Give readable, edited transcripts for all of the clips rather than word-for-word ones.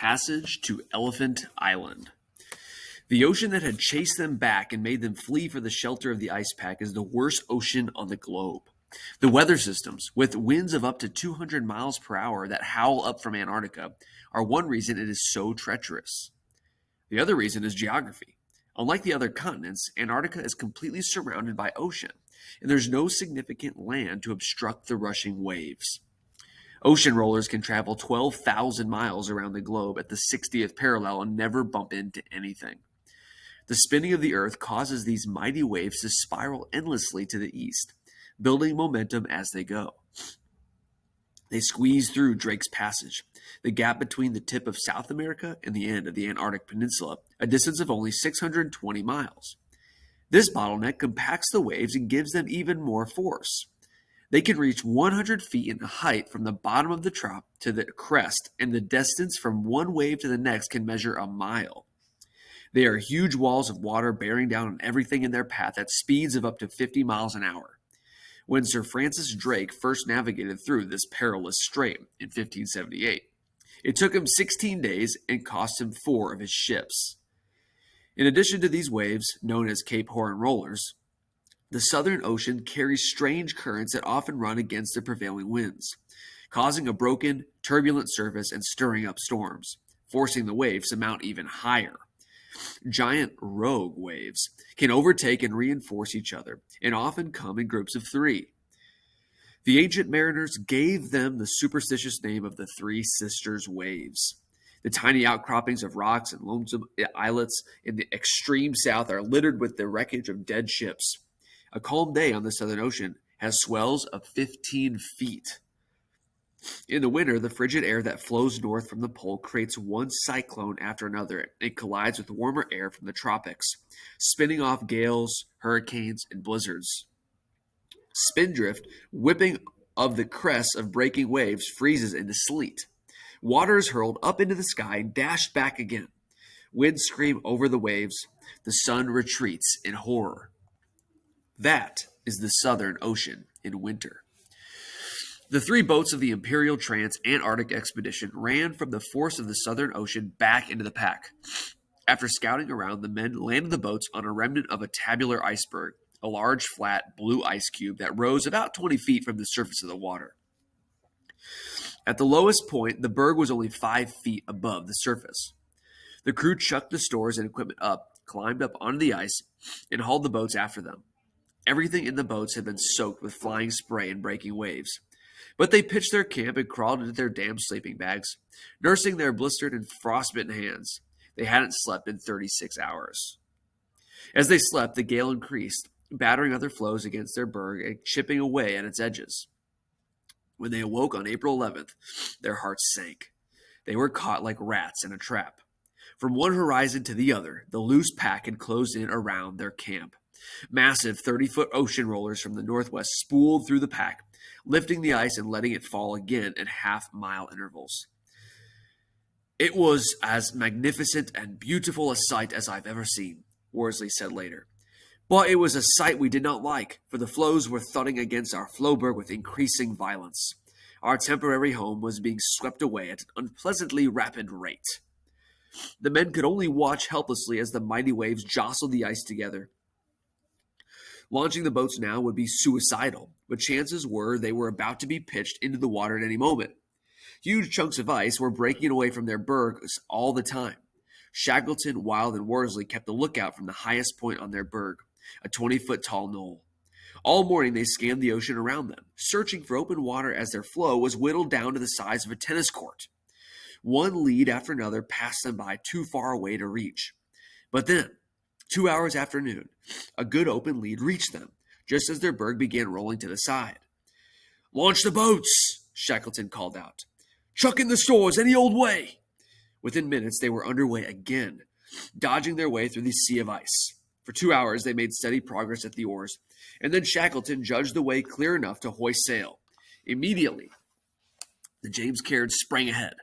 Passage to Elephant Island. The ocean that had chased them back and made them flee for the shelter of the ice pack is the worst ocean on the globe. The weather systems, with winds of up to 200 miles per hour that howl up from Antarctica, are one reason it is so treacherous. The other reason is geography. Unlike the other continents, Antarctica is completely surrounded by ocean, and there's no significant land to obstruct the rushing waves. Ocean rollers can travel 12,000 miles around the globe at the 60th parallel and never bump into anything. The spinning of the Earth causes these mighty waves to spiral endlessly to the east, building momentum as they go. They squeeze through Drake's Passage, the gap between the tip of South America and the end of the Antarctic Peninsula, a distance of only 620 miles. This bottleneck compacts the waves and gives them even more force. They can reach 100 feet in height from the bottom of the trop to the crest, and the distance from one wave to the next can measure a mile. They are huge walls of water bearing down on everything in their path at speeds of up to 50 miles an hour. When Sir Francis Drake first navigated through this perilous strait in 1578, it took him 16 days and cost him 4 of his ships. In addition to these waves, known as Cape Horn rollers, the Southern Ocean carries strange currents that often run against the prevailing winds, causing a broken, turbulent surface and stirring up storms, forcing the waves to mount even higher. Giant rogue waves can overtake and reinforce each other, and often come in groups of 3. The ancient mariners gave them the superstitious name of the Three Sisters Waves. The tiny outcroppings of rocks and lonesome islets in the extreme south are littered with the wreckage of dead ships. A calm day on the Southern Ocean has swells of 15 feet. In the winter, the frigid air that flows north from the pole creates one cyclone after another and collides with warmer air from the tropics, spinning off gales, hurricanes, and blizzards. Spindrift, whipping of the crests of breaking waves, freezes into sleet. Water is hurled up into the sky and dashed back again. Winds scream over the waves. The sun retreats in horror. That is the Southern Ocean in winter. The 3 boats of the Imperial Trans-Antarctic Expedition ran from the force of the Southern Ocean back into the pack. After scouting around, the men landed the boats on a remnant of a tabular iceberg, a large, flat, blue ice cube that rose about 20 feet from the surface of the water. At the lowest point, the berg was only 5 feet above the surface. The crew chucked the stores and equipment up, climbed up onto the ice, and hauled the boats after them. Everything in the boats had been soaked with flying spray and breaking waves. But they pitched their camp and crawled into their damp sleeping bags, nursing their blistered and frostbitten hands. They hadn't slept in 36 hours. As they slept, the gale increased, battering other floes against their berg and chipping away at its edges. When they awoke on April 11th, their hearts sank. They were caught like rats in a trap. From one horizon to the other, the loose pack had closed in around their camp. Massive 30-foot ocean rollers from the northwest spooled through the pack, lifting the ice and letting it fall again at half-mile intervals. It was as magnificent and beautiful a sight as I've ever seen, Worsley said later. But it was a sight we did not like, for the floes were thudding against our flowberg with increasing violence. Our temporary home was being swept away at an unpleasantly rapid rate. The men could only watch helplessly as the mighty waves jostled the ice together. Launching the boats now would be suicidal, but chances were they were about to be pitched into the water at any moment. Huge chunks of ice were breaking away from their bergs all the time. Shackleton, Wild, and Worsley kept a lookout from the highest point on their berg, a 20-foot tall knoll. All morning they scanned the ocean around them, searching for open water as their floe was whittled down to the size of a tennis court. One lead after another passed them by too far away to reach. But then, 2 hours after noon, a good open lead reached them, just as their berg began rolling to the side. "Launch the boats!" Shackleton called out. "Chuck in the stores any old way!" Within minutes, they were underway again, dodging their way through the sea of ice. For 2 hours, they made steady progress at the oars, and then Shackleton judged the way clear enough to hoist sail. Immediately, the James Caird sprang ahead,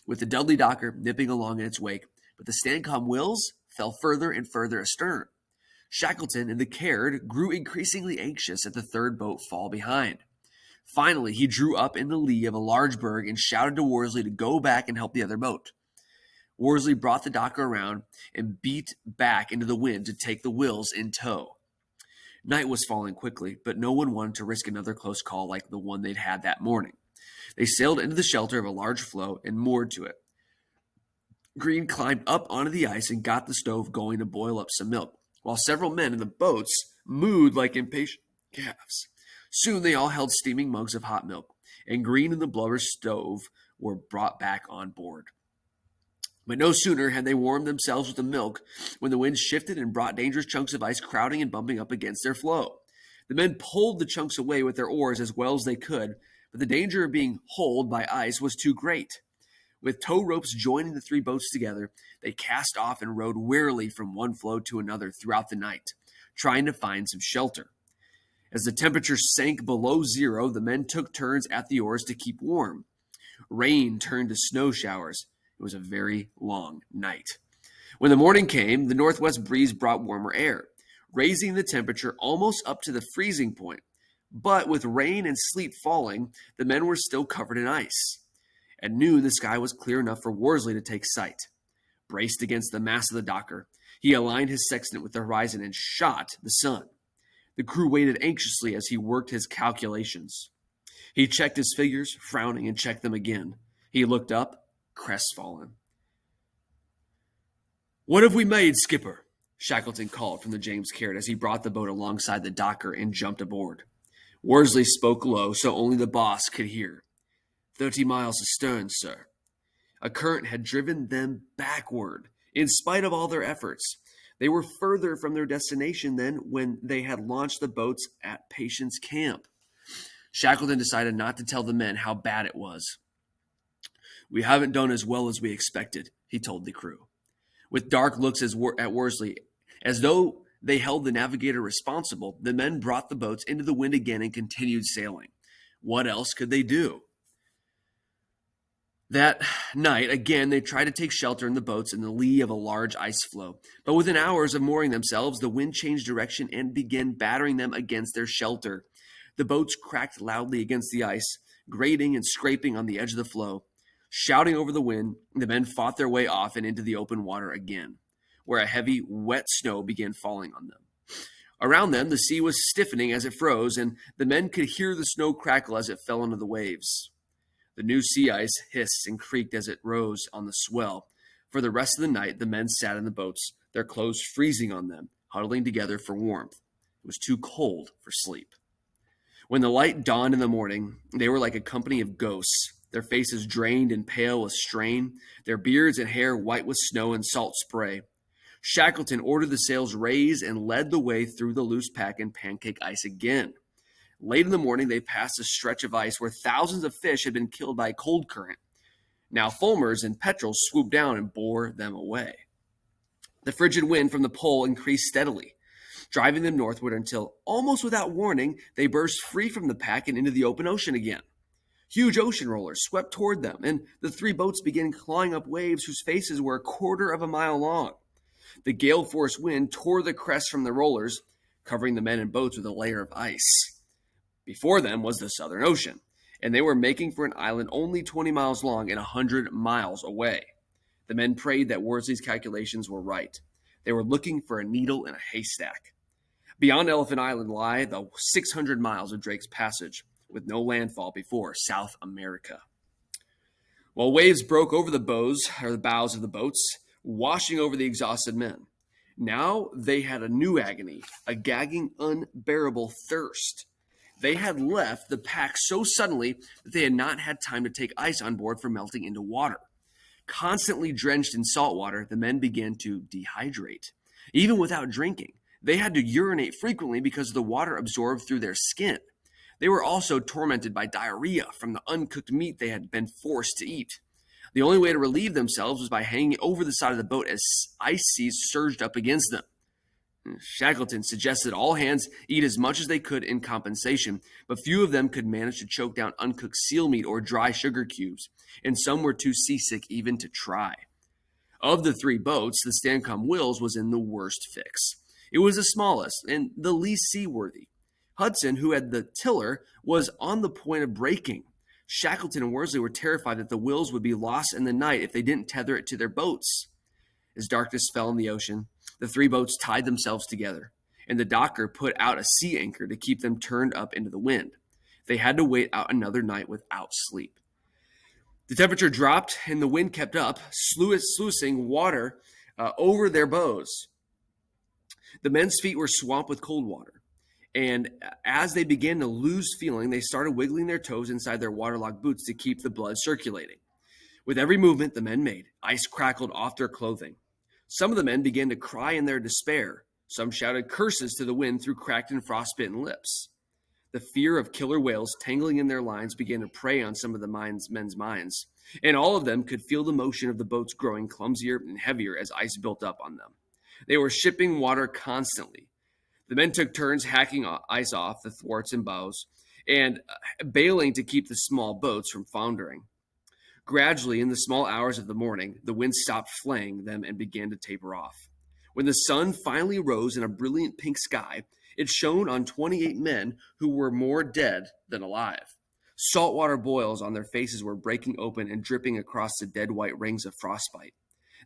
with the Dudley Docker nipping along in its wake, but the Stancomb Wills fell further and further astern. Shackleton and the Caird grew increasingly anxious at the third boat fall behind. Finally, he drew up in the lee of a large berg and shouted to Worsley to go back and help the other boat. Worsley brought the docker around and beat back into the wind to take the Wills in tow. Night was falling quickly, but no one wanted to risk another close call like the one they'd had that morning. They sailed into the shelter of a large floe and moored to it. Green climbed up onto the ice and got the stove going to boil up some milk, while several men in the boats mooed like impatient calves. Soon they all held steaming mugs of hot milk, and Green and the blubber stove were brought back on board. But no sooner had they warmed themselves with the milk when the wind shifted and brought dangerous chunks of ice crowding and bumping up against their floe. The men pulled the chunks away with their oars as well as they could, but the danger of being holed by ice was too great. With tow ropes joining the three boats together, they cast off and rowed wearily from one floe to another throughout the night, trying to find some shelter. As the temperature sank below zero, the men took turns at the oars to keep warm. Rain turned to snow showers. It was a very long night. When the morning came, the northwest breeze brought warmer air, raising the temperature almost up to the freezing point. But with rain and sleet falling, the men were still covered in ice. At noon, the sky was clear enough for Worsley to take sight. Braced against the mast of the docker, he aligned his sextant with the horizon and shot the sun. The crew waited anxiously as he worked his calculations. He checked his figures, frowning, and checked them again. He looked up, crestfallen. "What have we made, skipper?" Shackleton called from the James Caird as he brought the boat alongside the docker and jumped aboard. Worsley spoke low so only the boss could hear. 30 miles astern, sir." A current had driven them backward, in spite of all their efforts. They were further from their destination than when they had launched the boats at Patience Camp. Shackleton decided not to tell the men how bad it was. "We haven't done as well as we expected," he told the crew. With dark looks at Worsley, as though they held the navigator responsible, the men brought the boats into the wind again and continued sailing. What else could they do? That night, again, they tried to take shelter in the boats in the lee of a large ice floe. But within hours of mooring themselves, the wind changed direction and began battering them against their shelter. The boats cracked loudly against the ice, grating and scraping on the edge of the floe. Shouting over the wind, the men fought their way off and into the open water again, where a heavy, wet snow began falling on them. Around them, the sea was stiffening as it froze, and the men could hear the snow crackle as it fell into the waves. The new sea ice hissed and creaked as it rose on the swell. For the rest of the night, the men sat in the boats, their clothes freezing on them, huddling together for warmth. It was too cold for sleep. When the light dawned in the morning, they were like a company of ghosts, their faces drained and pale with strain, their beards and hair white with snow and salt spray. Shackleton ordered the sails raised and led the way through the loose pack and pancake ice again. Late in the morning, they passed a stretch of ice where thousands of fish had been killed by a cold current. Now fulmars and petrels swooped down and bore them away. The frigid wind from the pole increased steadily, driving them northward until, almost without warning, they burst free from the pack and into the open ocean again. Huge ocean rollers swept toward them, and the three boats began clawing up waves whose faces were a quarter of a mile long. The gale-force wind tore the crests from the rollers, covering the men and boats with a layer of ice. Before them was the Southern Ocean, and they were making for an island only 20 miles long and 100 miles away. The men prayed that Worsley's calculations were right. They were looking for a needle in a haystack. Beyond Elephant Island lie the 600 miles of Drake's Passage, with no landfall before South America. While waves broke over the bows of the boats, washing over the exhausted men. Now they had a new agony, a gagging, unbearable thirst. They had left the pack so suddenly that they had not had time to take ice on board for melting into water. Constantly drenched in salt water, the men began to dehydrate. Even without drinking, they had to urinate frequently because the water absorbed through their skin. They were also tormented by diarrhea from the uncooked meat they had been forced to eat. The only way to relieve themselves was by hanging over the side of the boat as ice seas surged up against them. Shackleton suggested all hands eat as much as they could in compensation, but few of them could manage to choke down uncooked seal meat or dry sugar cubes, and some were too seasick even to try. Of the three boats, the Stancomb Wills was in the worst fix. It was the smallest and the least seaworthy. Hudson, who had the tiller, was on the point of breaking. Shackleton and Worsley were terrified that the Wills would be lost in the night if they didn't tether it to their boats. As darkness fell in the ocean, the three boats tied themselves together, and the docker put out a sea anchor to keep them turned up into the wind. They had to wait out another night without sleep. The temperature dropped, and the wind kept up, sluicing water over their bows. The men's feet were swamped with cold water, and as they began to lose feeling, they started wiggling their toes inside their waterlogged boots to keep the blood circulating. With every movement the men made, ice crackled off their clothing. Some of the men began to cry in their despair. Some shouted curses to the wind through cracked and frostbitten lips. The fear of killer whales tangling in their lines began to prey on some of the men's minds, and all of them could feel the motion of the boats growing clumsier and heavier as ice built up on them. They were shipping water constantly. The men took turns hacking ice off the thwarts and bows and bailing to keep the small boats from foundering. Gradually, in the small hours of the morning, the wind stopped flaying them and began to taper off. When the sun finally rose in a brilliant pink sky, it shone on 28 men who were more dead than alive. Saltwater boils on their faces were breaking open and dripping across the dead white rings of frostbite.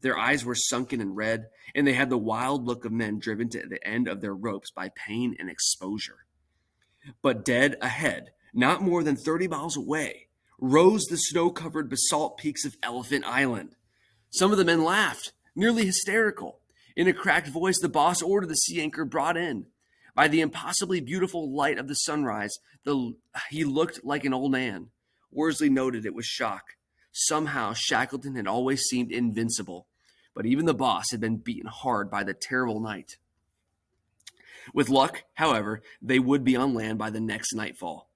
Their eyes were sunken and red, and they had the wild look of men driven to the end of their ropes by pain and exposure. But dead ahead, not more than 30 miles away, rose the snow-covered basalt peaks of Elephant Island. Some of the men laughed, nearly hysterical. In a cracked voice, the boss ordered the sea anchor brought in. By the impossibly beautiful light of the sunrise, he looked like an old man. Worsley noted it with shock. Somehow, Shackleton had always seemed invincible, but even the boss had been beaten hard by the terrible night. With luck, however, they would be on land by the next nightfall.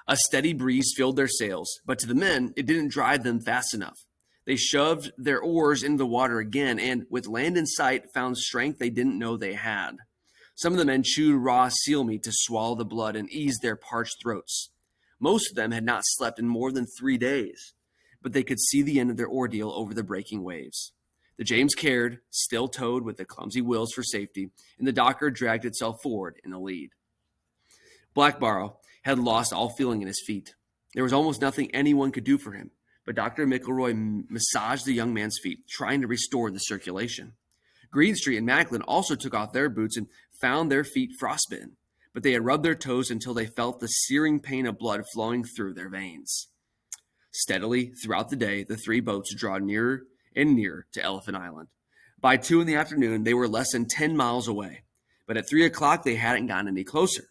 A steady breeze filled their sails, but to the men, it didn't drive them fast enough. They shoved their oars into the water again, and with land in sight, found strength they didn't know they had. Some of the men chewed raw seal meat to swallow the blood and ease their parched throats. Most of them had not slept in more than 3 days, but they could see the end of their ordeal over the breaking waves. The James Caird still towed with the clumsy Wills for safety, and the docker dragged itself forward in the lead. Blackbarrow had lost all feeling in his feet. There was almost nothing anyone could do for him, but Dr. McElroy massaged the young man's feet, trying to restore the circulation. Greenstreet and Macklin also took off their boots and found their feet frostbitten, but they had rubbed their toes until they felt the searing pain of blood flowing through their veins. Steadily, throughout the day, the three boats drew nearer and nearer to Elephant Island. By 2 in the afternoon, they were less than 10 miles away, but at 3 o'clock, they hadn't gotten any closer.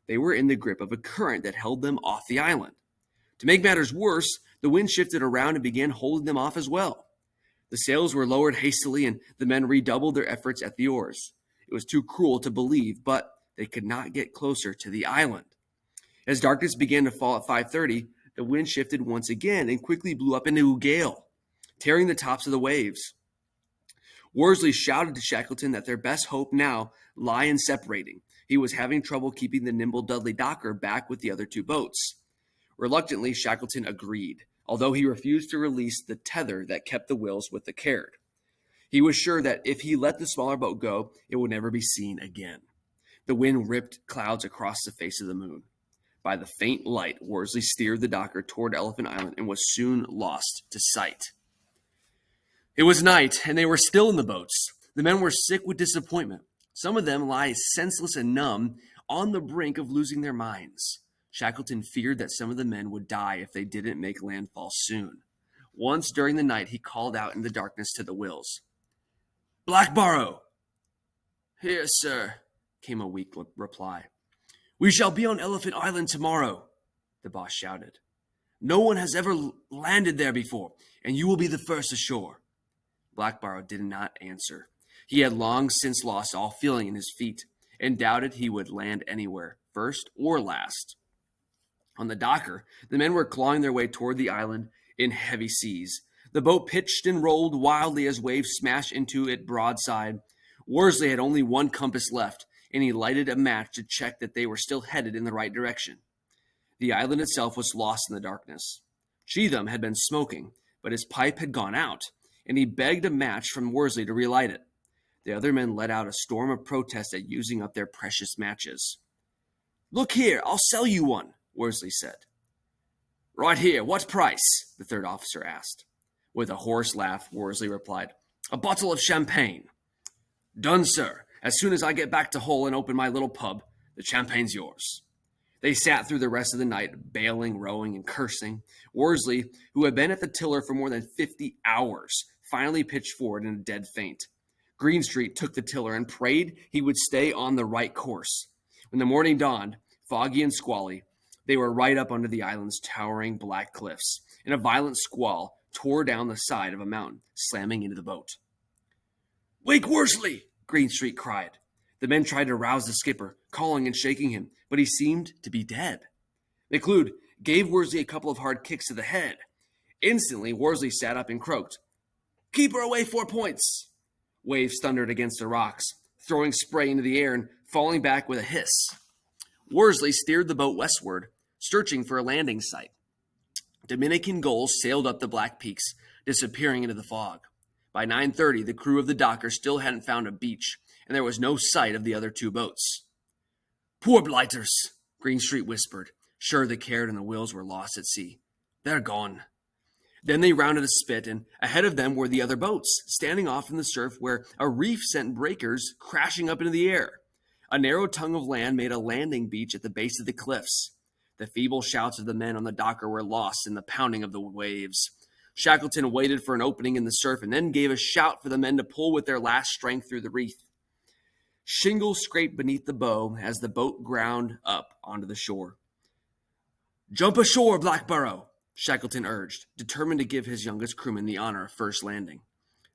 They were in the grip of a current that held them off the island. To make matters worse, the wind shifted around and began holding them off as well. The sails were lowered hastily, and the men redoubled their efforts at the oars. It was too cruel to believe, but they could not get closer to the island. As darkness began to fall at 5:30, the wind shifted once again and quickly blew up into a gale, tearing the tops of the waves. Worsley shouted to Shackleton that their best hope now lay in separating. He was having trouble keeping the nimble Dudley Docker back with the other 2 boats. Reluctantly, Shackleton agreed, although he refused to release the tether that kept the Wills with the Caird. He was sure that if he let the smaller boat go, it would never be seen again. The wind ripped clouds across the face of the moon. By the faint light, Worsley steered the docker toward Elephant Island and was soon lost to sight. It was night, and they were still in the boats. The men were sick with disappointment. Some of them lay senseless and numb on the brink of losing their minds. Shackleton feared that some of the men would die if they didn't make landfall soon. Once during the night, he called out in the darkness to the Wills. "Blackbarrow!" "Here, sir," came a weak reply. "We shall be on Elephant Island tomorrow," the boss shouted. "No one has ever landed there before, and you will be the first ashore." Blackbarrow did not answer. He had long since lost all feeling in his feet and doubted he would land anywhere, first or last. On the docker, the men were clawing their way toward the island in heavy seas. The boat pitched and rolled wildly as waves smashed into it broadside. Worsley had only one compass left, and he lighted a match to check that they were still headed in the right direction. The island itself was lost in the darkness. Cheatham had been smoking, but his pipe had gone out, and he begged a match from Worsley to relight it. The other men let out a storm of protest at using up their precious matches. "Look here, I'll sell you one," Worsley said. Right here, what price? The third officer asked. With a hoarse laugh, Worsley replied, A bottle of champagne. Done, sir. As soon as I get back to Hull and open my little pub, the champagne's yours. They sat through the rest of the night, bailing, rowing, and cursing. Worsley, who had been at the tiller for more than 50 hours, finally pitched forward in a dead faint. Greenstreet took the tiller and prayed he would stay on the right course. When the morning dawned, foggy and squally, they were right up under the island's towering black cliffs, and a violent squall tore down the side of a mountain, slamming into the boat. Wake Worsley! Greenstreet cried. The men tried to rouse the skipper, calling and shaking him, but he seemed to be dead. McLeod gave Worsley a couple of hard kicks to the head. Instantly, Worsley sat up and croaked, Keep her away 4 points! Waves thundered against the rocks, throwing spray into the air and falling back with a hiss. Worsley steered the boat westward, searching for a landing site. Dominican gulls sailed up the black peaks, disappearing into the fog. By 9:30, the crew of the docker still hadn't found a beach, and there was no sight of the other two boats. Poor blighters, Greenstreet whispered, sure the Caird and the Wills were lost at sea. They're gone. Then they rounded a spit, and ahead of them were the other boats, standing off in the surf where a reef sent breakers crashing up into the air. A narrow tongue of land made a landing beach at the base of the cliffs. The feeble shouts of the men on the docker were lost in the pounding of the waves. Shackleton waited for an opening in the surf and then gave a shout for the men to pull with their last strength through the reef. Shingles scraped beneath the bow as the boat ground up onto the shore. Jump ashore, Blackborough, Shackleton urged, determined to give his youngest crewman the honor of first landing.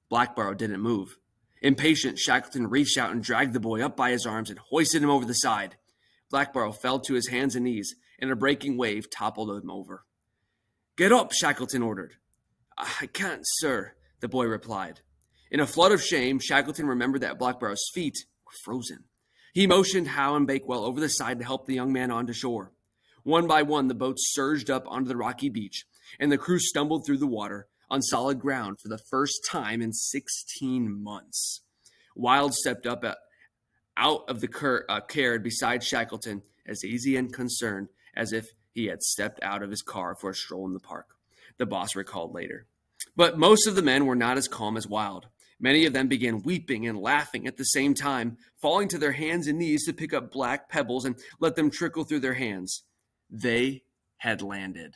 Blackborough didn't move. Impatient, Shackleton reached out and dragged the boy up by his arms and hoisted him over the side. Blackborough fell to his hands and knees, and a breaking wave toppled him over. Get up, Shackleton ordered. I can't, sir, the boy replied. In a flood of shame, Shackleton remembered that Blackborough's feet were frozen. He motioned Howe and Bakewell over the side to help the young man onto shore. One by one, the boats surged up onto the rocky beach, and the crew stumbled through the water on solid ground for the first time in 16 months. Wild stepped up out of the Caird beside Shackleton, as easy and concerned as if he had stepped out of his car for a stroll in the park, the boss recalled later. But most of the men were not as calm as Wild. Many of them began weeping and laughing at the same time, falling to their hands and knees to pick up black pebbles and let them trickle through their hands. They had landed.